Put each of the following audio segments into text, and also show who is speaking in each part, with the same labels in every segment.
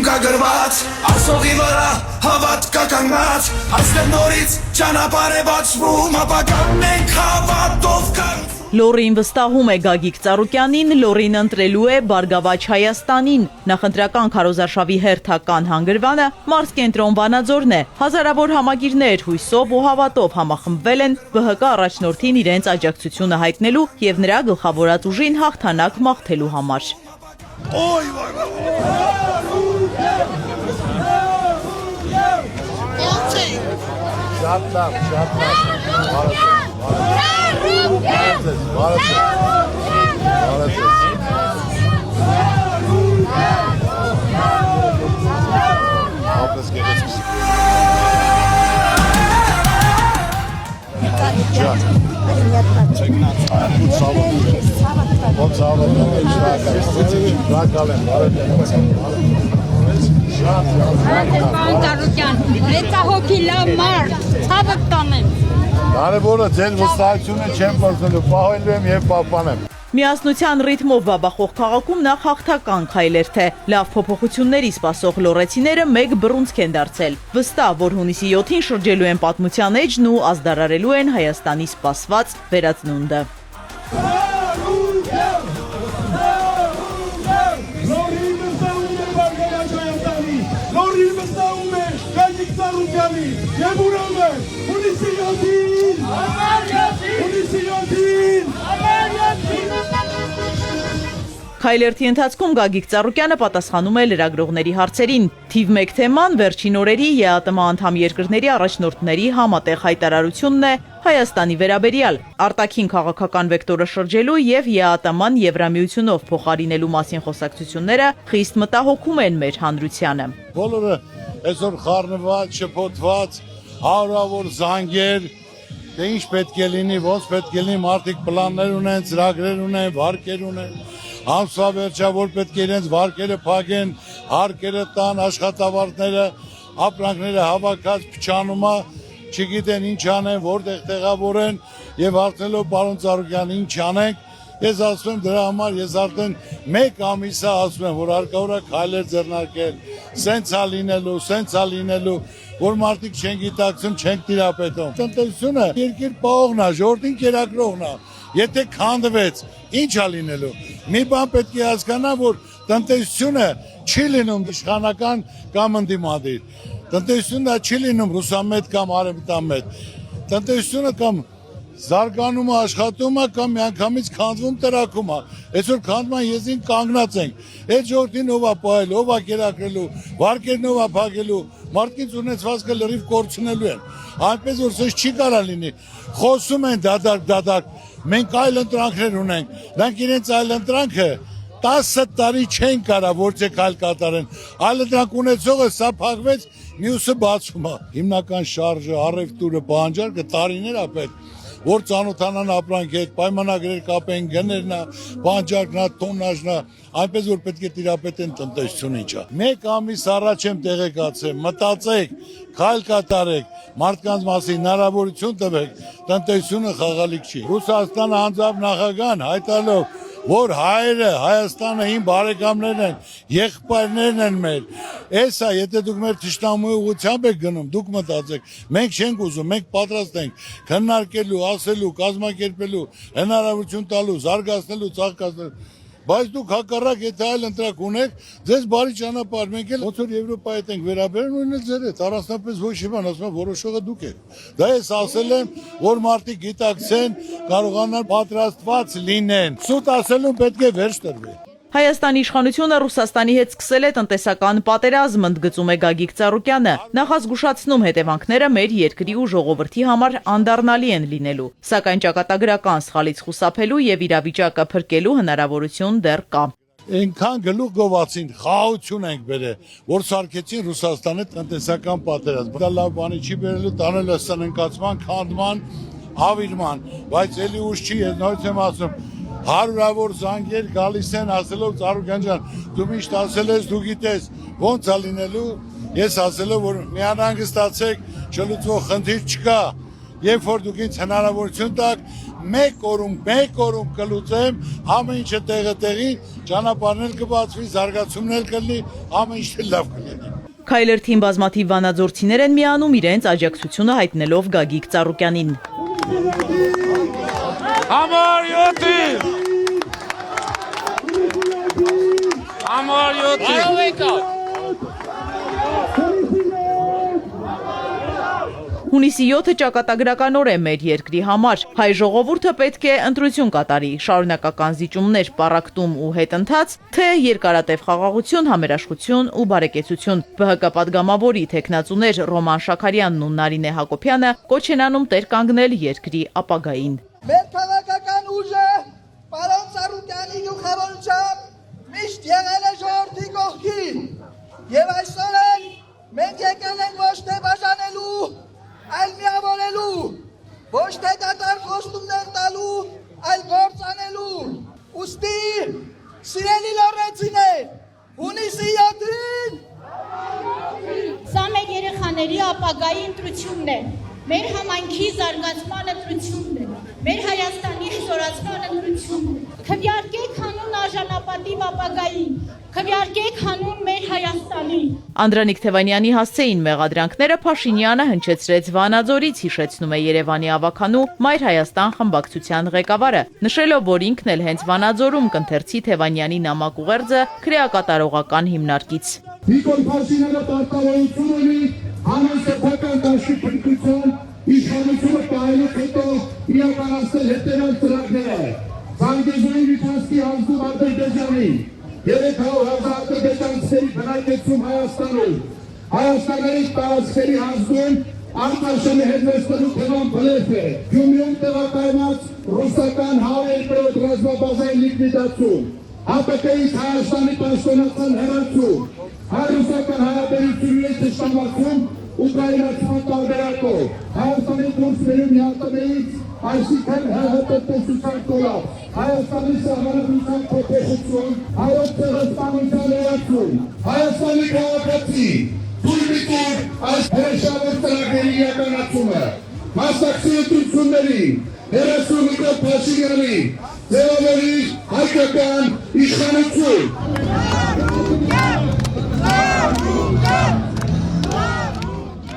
Speaker 1: կագրված ասողի վրա հավատք կանգնած այստեղ նորից ճանապարհ է բացվում ապագան մենք հավատով կառուցում
Speaker 2: Լորին վստահում է Գագիկ Ծառուկյանին, Լորին ընտրելու է Բարգավաճ Հայաստանին։ Նախընտրական քարոզարշավի հերթական հանգրվանը մարզկենտրոն Վանաձորն է։ Հազարավոր համագիրներ հույսով ու հավատով համախմբվել են ԲՀԿ առաջնորդին իրենց աջակցությունը հայտնելու եւ նրա գլխավորած ուժին հաղթանակ մաղթելու համար։
Speaker 3: Կարևորը ձեր վստահությունը չեմ պարզելու, պահելու եմ և պահպանեմ։
Speaker 2: Միասնության ռիթմով բաբախող քաղաքում նախ հաղթական քայլեր թե լավ փոփոխությունների սպասող լոռեցիները մեկ բռունցք են դարձել։ Վստահ, որ հունիսի 7-ին շրջելու են պատմության էջն ու ազդարարելու են Հայաստանի սպասված վերածնունդը։ Քայլերթի ընթացքում Գագիկ Ծառուկյանը պատասխանում է լրագրողների հարցերին։ Թիվ 1 թեման վերջին օրերի ԵԱՏՄ անդամ երկրների առաջնորդների համատեղ հայտարարությունն է Հայաստանի վերաբերյալ։ Արտաքին քաղաքական վեկտորը շրջելու եւ ԵԱՏՄ-ն Եվրամիությունով փոխարինելու մասին խոսակցությունները խիստ մտահոգում են մեր հանրությանը։
Speaker 3: Բոլորը այսօր խառնված, շփոթված, հարյուրավոր զանգեր, թե ինչ պետք է լինի, ոնց պետք է լինի, մարդիկ պլաններ ունեն, ծրագրեր ունեն, վարկեր ունեն։ Ամսվա վերջավոր պետք է իրենց վարկերը փակեն, հարկերը տան, աշխատավարձները, ապրանքները հավաքած փչանումա, չգիտեն ինչ անեն, որտեղ տեղավորեն եւ հարցնելով պարոն Ծառուկյան ինչ անենք, ես ասում եմ դրա համար ես արդեն 1 ամիս է ասում եմ, որ հարկավոր է քայլեր ձեռնարկել, սենց է լինելու, որ մարդիկ չեն գիտակցում, չեն տիրապետում։ Տնտեսությունը երկիր պահողն է, ժողովրդին կերակրողն է։ Եթե քանդվեց, ինչ է լինելու։ Մի բան պետք է հասկանա, որ տնտեսությունը չի լինում իշխանական կամ ընդդիմադիր։ Տնտեսությունը չի լինում ռուսամետ կամ արևմտամետ։ Տնտեսությունը կամ զարգանում է, աշխատում է կամ միանգամից քանդվում տրակում է։ Այսօր քանդման եզին կանգնած ենք։ Այդ ժողովրդին ով է պահելու, ով է կերակրելու, վարկերն ով է փակելու, մարդկից ունեցվածքը լրիվ կորցնելու են։ Այնպես որ սենց չի կարա լինի։ Խոսում են դադարք, մենք այլ ընտրանքներ ունենք։ Նրանք իրենց այլ ընտրանքը 10 տարի չեն կարա որցեք այլ կատարեն։ Այլ ընտրանք ունեցողը սա փակվեց, մյուսը բացում է։ Հիմնական շարժը, առևտուրը, պահանջարկը տարիներ է պետք, որ ծանոթանան ապրանքի հետ, պայմանագրեր կապեն, գներն է, պահանջարկն է, տոննաժն է, այնպես որ պետք է տիրապետեն տնտեսությունը ինչա։ 1 ամիս առաջ եմ տեղեկացել, մտածեք, քայլ կատարեք, մարդկանց մասին հնարավորություն տվեք, տնտեսությունը խաղալիք չի։ Ռուսաստանը անձամբ նախագահան հայտարարելով, որ հայերը, Հայաստանը իմ բարեկամներն են, եղբայրներն են մեր։ Էսա, եթե դուք մեր թշնամուի ուղղությամբ եք գնում, դուք մտածեք, մենք չենք ուզում, մենք պատրաստ ենք քննարկելու, ասելու, կազմակերպելու, հնարավորություն տալու, զարգացնելու, ծաղկացնելու։ Բայց դուք հակառակ եթե այլ ընտրակ ունեք, ձեզ բարի ճանապարհ, մենք էլ ոնց որ Եվրոպայի հետ ենք վերաբերում, նույնն էլ ձեր հետ, առանձնապես ոչ մի բան, ասում եմ, որոշողը դուք եք։ Դա ես ասել եմ, որ մարդիկ գիտակցեն, կարողանան պատրաստված լինեն։ Սուտ ասելուն պետք է վերջ տրվի։
Speaker 2: Հայաստանի իշխանությունը Ռուսաստանի հետ սկսել է տնտեսական պատերազմ, ընդգծում է Գագիկ Ծառուկյանը, նախազգուշացնում հետևանքները մեր երկրի ու ժողովրդի համար անդառնալի են լինելու, սակայն ճակատագրական սխալից խուսափելու եւ իրավիճակը փրկելու հնարավորություն դեռ կա։
Speaker 3: Այնքան գլուխ գովացին, խաղաղություն ենք բերել, որ սարքեցին Ռուսաստանի տնտեսական պատերազմ։ Դա լավ բանի չի բերելու, տանել է սննկացման, քանդման, ավիրման, բայց էլի ուշ չի, ես նորից եմ ասում, հարյուրավոր զանգեր գալիս են ասելով Ծառուկյան ջան, դու միշտ ասել ես, դու գիտես, ոնց է լինելու, ես ասել եմ, որ միանհանգստացեք, չլուծվող խնդիր չկա, երբ որ դուք ինձ հնարավորություն տաք, մեկ օրում կլուծեմ, ամեն ինչը տեղին, ճանապարհներ կբացվի, զարգացումներ կլինի, ամեն ինչ լավ կլինի։
Speaker 2: Քայլերթին բազմաթիվ վանաձորցիներ են միանում իրենց աջակցությունը հայտնելով Գագիկ Ծառուկյանին։
Speaker 4: Համար 7-ին! Համար 7-ին!
Speaker 2: Հունիսի 7-ը ճակատագրական օր է մեր երկրի համար։ Հայ ժողովուրդը պետք է ընտրություն կատարի, շարունակական զիջումներ, պառակտում ու հետընթաց, թե երկարատև խաղաղություն, համերաշխություն ու բարեկեցություն։ ԲՀԿ պատգամավորի թեկնածուներ Ռոման Շաքարյանն ու Նարինե Հակոբյանը կոչ են անում տեր կանգնել երկրի ապագային։
Speaker 5: Մեր քաղաքական ուժը պարոն Ծառուկյանի գլխավորությամբ միշտ եղել է ժողովրդի կողքին։ Եվ այսօր էլ մենք եկել ենք ոչ թե բաժանելու, այլ միավորելու, ոչ թե դատարկ խոստումներ տալու, այլ գործ անելու։ Ուստի, սիրելի լոռեցիներ, հունիսի 7-ին
Speaker 6: Սա մեր երեխաների ապագայի ընտրությունն է, մեր համայնքի զարգացման ընտրությունն է, մեր Հայաստանի հզորացման ընտրությունն է։ Քվեարկեք հանուն արժանապատիվ ապագային, քվեարկեք հանուն մեր Հայաստանի։
Speaker 2: Անդրանիկ Թևանյանի հասցեին մեղադրանքները Փաշինյանը հնչեցրեց Վանաձորից, հիշեցնում է Երևանի ավականու Մայր Հայաստան խմբակցության ղեկավարը, նշելով, որ ինքն էլ հենց Վանաձորում կընթերցի Թևանյանի նամակ ուղերձը քրեակատարողական հիմնարկից։
Speaker 7: Նիկոլ Փաշինյանը պարտավորություն ունի հանուն սեփական դաշնության իշխանությունը պահելուց հետո իրականացնել հետևյալ ծրագրերը։ Զանգեզուրի Վիթանսկի հանձնում Ադրբեջանին, 300,000 ադրբեջանցիների բնակեցում Հայաստանում, Հայաստանների տարածքների հանձնում Արտաշենի հերվեստելու թեման բլեֆ է, Գյումրիում տեղակայված ռուսական հավերկրոտ ռազմաբազայի լիկվիդացում, ՀԱՊԿ-ից Հայաստանի պաշտոնական հեռացում, հայ-ռուսական հարաբերությունների թշնամացում Ուկրաինացման տարբերակով, Հայաստանի դուրս բերում ՀԱՏՄ-ից, այսինքն ՀՀՏ-տեսության կոլապս, Հայաստանի սահմանադրության փոփոխություն, հայոց ցեղասպանության լրացում, Հայաստանի քաղաքացի, դուրմիտուր այս հրեշավոր ծրագրերի իրականացումը, մասնակցի ընտրությունների, հերացու Նիկոլ Փաշինյանի, ձևավորի հայկական իշխանություն։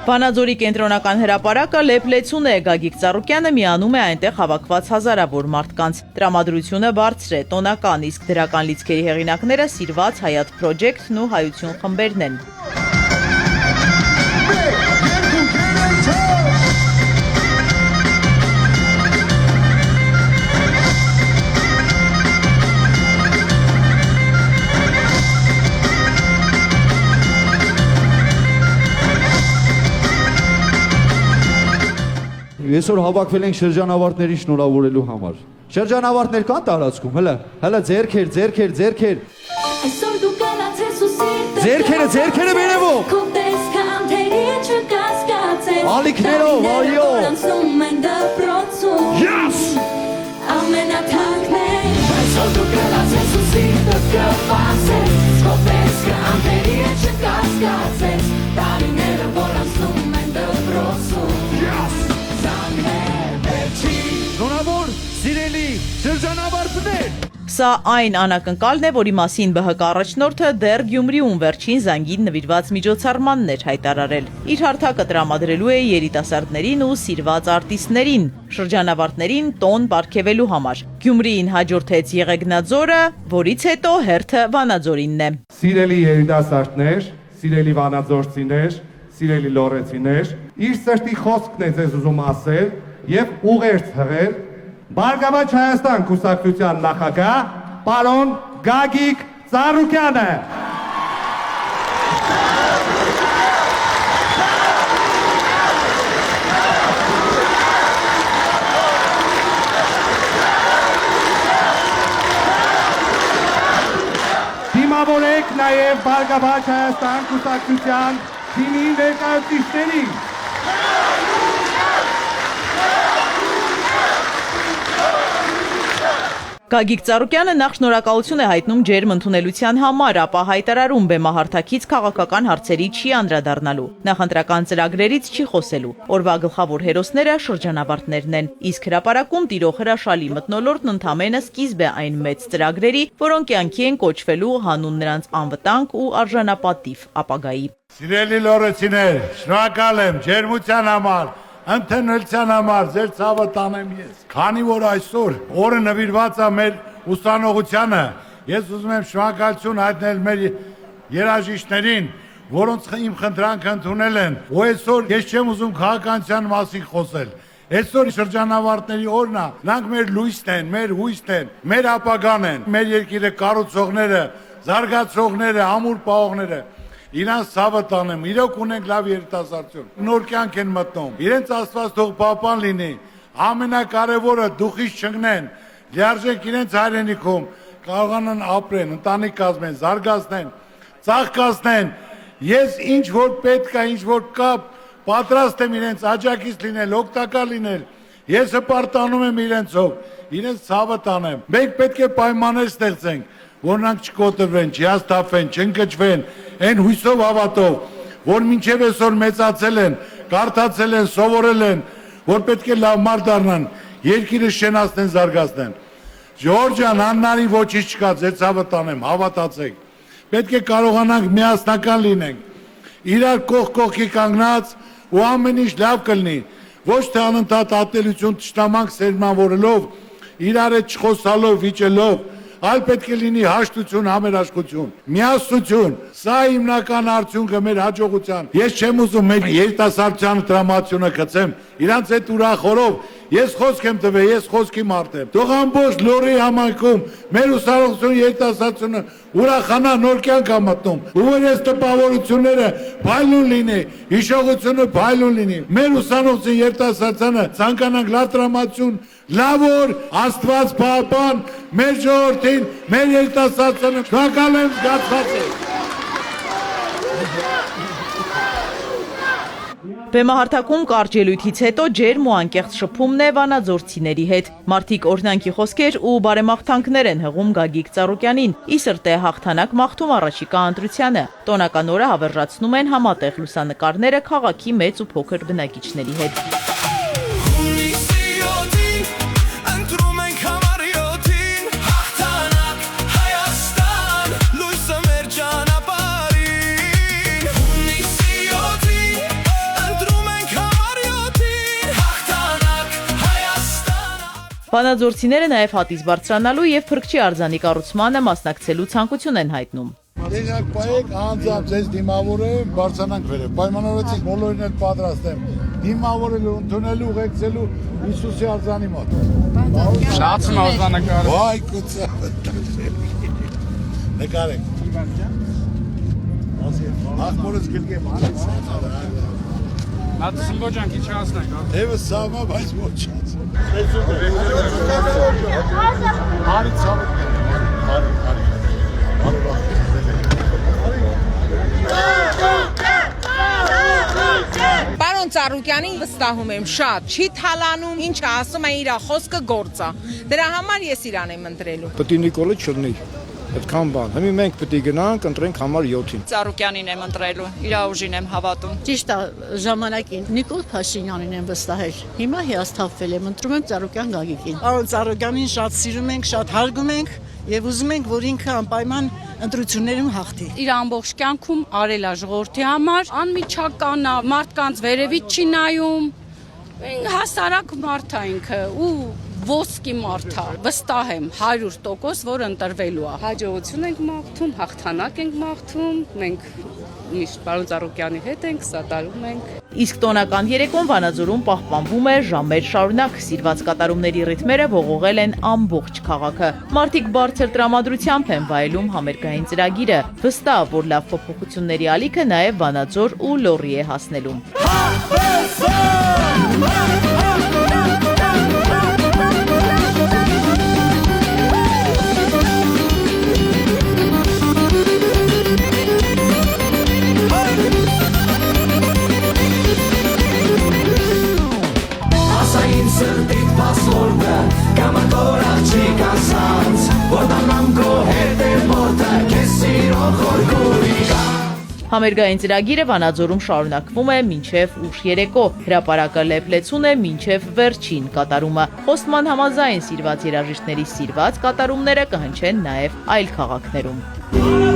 Speaker 2: Վանաձորի կենտրոնական հրապարակը լեփլեցուն է, Գագիկ Ծառուկյանը միանում է այնտեղ հավաքված հազարավոր մարդկանց։ Տրամադրությունը բարձր է, տոնական, իսկ դրական լիցքերի հեղինակները Սիրված, Հայաթ Project-ն ու Հայություն խմբերն են։
Speaker 8: Այսօր հավաքվել ենք շրջանավարտներին շնորհավորելու համար։ Շրջանավարտներ կան տարածքում, հələ ձերքեր։
Speaker 9: Այսօր դու կանացես ու
Speaker 8: Ձերքերը բերևով։
Speaker 9: Քո տեսքանթերի չկասկածես։
Speaker 8: Ալիքներով, այո։
Speaker 9: Անցնում են դպրոցում։
Speaker 8: Yes!
Speaker 9: Ամենաթանկն է։ Այսօր դու կանացես ու սիրտը կպասես։ Քո տեսքանթերի չկասկածես։ Տարիները որ անցնում են դպրոցում։
Speaker 8: Շնորհավոր սիրելի շրջանավարտներ։
Speaker 2: Սա այն անակնկալն է, որի մասին ԲՀԿ առաջնորդը դեռ Գյումրիում վերջին զանգին նվիրված միջոցառմանն էր հայտարարել։ Իր հարթակը տրամադրելու է երիտասարդներին ու սիրված արտիստներին, շրջանավարտներին տոն պարգևելու համար։ Գյումրիին հաջորդեց Եղեգնաձորը, որից հետո հերթը Վանաձորինն է։
Speaker 10: Սիրելի երիտասարդներ, սիրելի վանաձորցիներ, սիրելի լոռեցիներ, իր սրտի խոսքն է ձեզ ուզում ասել եւ ուղերձ հղել Բարգավաճ Հայաստան կուսակցության նախագահ պարոն Գագիկ Ծառուկյանը։ Դիմավորեք նաև Բարգավաճ Հայաստան կուսակցության թիմի ներկայացուցիչներին։
Speaker 2: Գագիկ Ծառուկյանը նախ շնորհակալություն է հայտնում ջերմ ընդունելության համար, ապա հայտարարում բեմահարթակից քաղաքական հարցերի չի անդրադառնալու, նախընտրական ծրագրերից չի խոսելու, օրվա գլխավոր հերոսները շրջանավարտներն են, իսկ հրապարակում տիրող հրաշալի մթնոլորտն ընդամենը սկիզբ է այն մեծ ծրագրերի, որոնք կյանքի են կոչվելու հանուն նրանց անվտանգ ու արժանապատիվ ապագայի։
Speaker 3: Սիրելի լորեցիներ, շնորհակալ եմ ջերմության համար, ընդունելության համար, ձեր ցավը տանեմ ես։ Քանի որ այսօր օրը նվիրված է մեր ուսանողությանը, ես ուզում եմ շնորհակալություն հայտնել մեր երաժիշտներին, որոնց իմ խնդրանքը ընդունել են, ու այսօր ես չեմ ուզում քաղաքականության մասին խոսել։ Այսօր շրջանավարտների օրն է, նրանք մեր լույսն են, մեր հույսն են, մեր ապագան են, մեր երկիրը կառուցողները, զարգացողները, ամուր պահողները։ Իրանց ցավը տանեմ, իրոք ունենք լավ երիտասարդություն, նոր կյանք են մտնում, իրենց Աստված թող պահպան լինի, ամենակարևորը դուխից չընկնեն, լիարժեք իրենց հայրենիքում կարողանան ապրեն, ընտանիք կազմեն, զարգացնեն, ծաղկացնեն, ես ինչ որ պետք է, ինչ որ կա, պատրաստ եմ իրենց աջակից լինել, օգտակար լինել, ես հպարտանում եմ իրենցով, իրենց ցավը տանեմ, մենք պետք է պայմաններ ստեղծենք, որ նրանք չկոտրվեն, չհասթափվեն, չընկճվեն, այն հույսով հավատով, որ մինչև այսօր մեծացել են, կարդացել են, սովորել են, որ պետք է լավ մարդ դառնան, երկիրը շենացնեն, զարգացնեն։ Ժողովուրդ ջան, աննարին ոչինչ չկա, ձեր ցավը տանեմ, հավատացեք։ Պետք է կարողանանք միասնական լինենք, իրար կողք կողքի կանգնած ու ամեն ինչ լավ կլինի, ոչ թե անընդհատ ատելություն թշնամանք սերմանվորելով, իրար հետ չխոսալով, վիճելով, այլ պետք է լինի հաշտություն, համերաշխություն, միասնություն, սա հիմնական արդյունքը մեր հաջողության։ Ես չեմ ուզում մեր երիտասարդության տրամադրությունը գցեմ, իրանց այդ ուրախորով, ես խոսք եմ տվել, ես խոսքի մարդ եմ։ Թող ամբողջ լորի համայնքում մեր ուսանողություն երիտասարդությունը ուրախանա, նոր կյանք է մտնում։ Ու որ այս տպավորությունները փայլուն լինի, հիշողությունը փայլուն լինի։ Մեր ուսանողություն երիտասարդությանը ցանկանանք լավ տրամադրություն, լավ օր, Աստված պահպան մեր ժողովրդին, մեր երիտասարդությանը։ Շնորհակալ եմ, զգացված եմ։
Speaker 2: Բեմահարթակում կարճ ելույթից հետո ջերմ ու անկեղծ շփումն է վանաձորցիների հետ։ Մարդիկ օրհնանքի խոսքեր ու բարեմաղթանքներ են հղում Գագիկ Ծառուկյանին, ի սրտե հաղթանակ մաղթում առաջիկա ընտրությանը։ Տոնական օրը հավերժացնում են համատեղ լուսանկարները քաղաքի մեծ ու փոքր բնակիչների հետ։ Վանաձորցիները նաև հատից բարձրանալու և Փրկչի արձանի կառուցմանը մասնակցելու ցանկություն են հայտնում։
Speaker 3: Տեղակ պայեք, անձամբ ձեզ դիմավորեմ, բարձրանանք վերև, պայմանավորեցինք բոլորին էլ պատրաստ եմ, դիմավորելու, ընդունելու, ուղեկցելու Հիսուսի արձանի մոտ։
Speaker 4: Շացում արձանակարը։
Speaker 3: Վայ կուցա, նկարեք։ Աղբորս գլկեմ,
Speaker 4: Նատը սմբոջան քիչ հասնենք։
Speaker 3: Եվը սամա, բայց ոչ չած։ Հարի ծավը
Speaker 11: Պարոն Ծառուկյանին վստահում եմ շատ, չի թալանում, ինչ ասում է իր խոսքը գործ է։ Դրա համար ես իրան եմ ընտրելու։
Speaker 12: Պետք է Նիկոլը չլինի։ Այդքան բան։ Հիմա մենք պետք է գնանք, ընտրենք համար 7-ին։
Speaker 11: Ծառուկյանին եմ ընտրելու, իր ուժին եմ հավատում։
Speaker 13: Ճիշտ է, ժամանակին Նիկոլ Փաշինյանին եմ վստահել։ Հիմա հիասթափվել եմ, ընտրում եմ Ծառուկյան Գագիկին։
Speaker 14: Պարոն Ծառուկյանին շատ սիրում ենք, շատ հարգում ենք եւ ուզում ենք, որ ինքը անպայման ընտրություններում հաղթի։
Speaker 6: Իր ամբողջ կյանքում արել է ժողովրդի համար, անմիջական է, մարդկանց վերևից չի նայում։ Հասարակ մարդ է ինքը ու ոսկի մարդ է, վստահ եմ 100%, որ ընտրվելու է։
Speaker 11: Հաջողություն ենք մաղթում, հաղթանակ ենք մաղթում, մենք միշտ պարոն Ծառուկյանի հետ ենք, սատարում ենք։
Speaker 2: Իսկ տոնական երեկոն Վանաձորում պահպանվում է ժամեր շարունակ, սիրված կատարումների ռիթմերը ողողել են ամբողջ քաղաքը։ Մարդիկ բարձր տրամադրությամբ են վայելում համերգային ծրագիրը, վստահ, որ լավ փոփոխությունների ալիքը նաև Վանաձոր ու Լոռի է հասնելու։
Speaker 1: Ասային սրտիտ պասորդը, կամակոր աղջիկ ասած որ դառնամ քո հետ է մոտը քեզ սիրո խորգուրի
Speaker 2: Համերգային ծրագիրը Վանաձորում շարունակվում է մինչև ուշ երեկո, հրապարակը լեփլեցուն է մինչև վերջին կատարումը։ Խոստման համաձայն սիրված երաժիշտների սիրված կատարումները կհնչեն նաև այլ քաղաքներում։